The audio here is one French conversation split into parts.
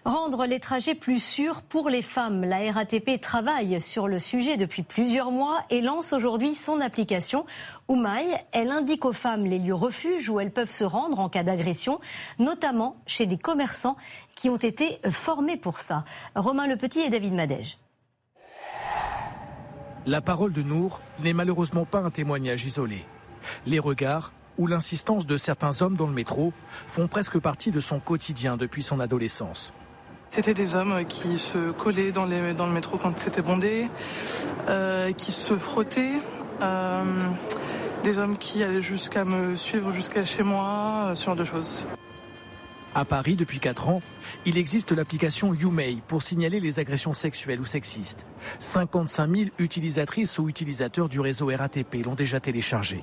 Rendre les trajets plus sûrs pour les femmes. La RATP travaille sur le sujet depuis plusieurs mois et lance aujourd'hui son application Oumaï. Elle indique aux femmes les lieux refuges où elles peuvent se rendre en cas d'agression, notamment chez des commerçants qui ont été formés pour ça. Romain Lepetit et David Madej. La parole de Nour n'est malheureusement pas un témoignage isolé. Les regards ou l'insistance de certains hommes dans le métro font presque partie de son quotidien depuis son adolescence. C'était des hommes qui se collaient dans le métro quand c'était bondé, qui se frottaient, des hommes qui allaient jusqu'à me suivre jusqu'à chez moi, ce genre de choses. À Paris, depuis 4 ans, il existe l'application YouMay pour signaler les agressions sexuelles ou sexistes. 55 000 utilisatrices ou utilisateurs du réseau RATP l'ont déjà téléchargé.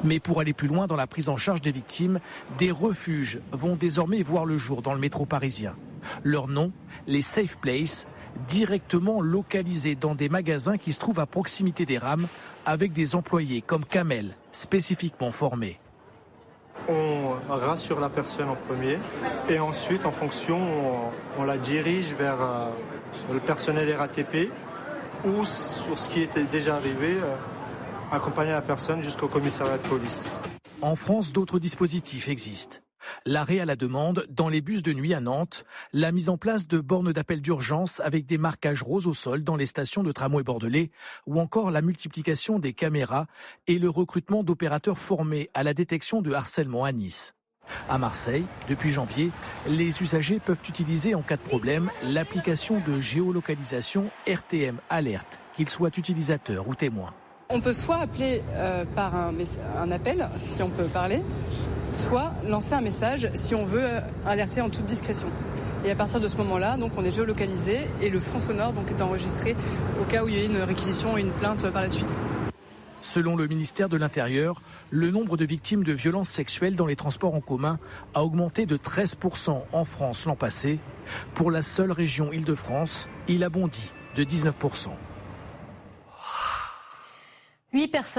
Mais pour aller plus loin dans la prise en charge des victimes, des refuges vont désormais voir le jour dans le métro parisien. Leur nom, les Safe Places, directement localisés dans des magasins qui se trouvent à proximité des rames, avec des employés comme Kamel, spécifiquement formés. On rassure la personne en premier et ensuite, en fonction, on la dirige vers le personnel RATP ou sur ce qui était déjà arrivé, accompagner la personne jusqu'au commissariat de police. En France, d'autres dispositifs existent. L'arrêt à la demande dans les bus de nuit à Nantes, la mise en place de bornes d'appel d'urgence avec des marquages roses au sol dans les stations de tramway bordelais ou encore la multiplication des caméras et le recrutement d'opérateurs formés à la détection de harcèlement à Nice. À Marseille, depuis janvier, les usagers peuvent utiliser en cas de problème l'application de géolocalisation RTM Alert, qu'ils soient utilisateurs ou témoins. On peut soit appeler par un appel, si on peut parler, soit lancer un message si on veut alerter en toute discrétion. Et à partir de ce moment-là, donc, on est géolocalisé et le fond sonore donc, est enregistré au cas où il y a une réquisition ou une plainte par la suite. Selon le ministère de l'Intérieur, le nombre de victimes de violences sexuelles dans les transports en commun a augmenté de 13% en France l'an passé. Pour la seule région Île-de-France, il a bondi de 19%. 8 personnes.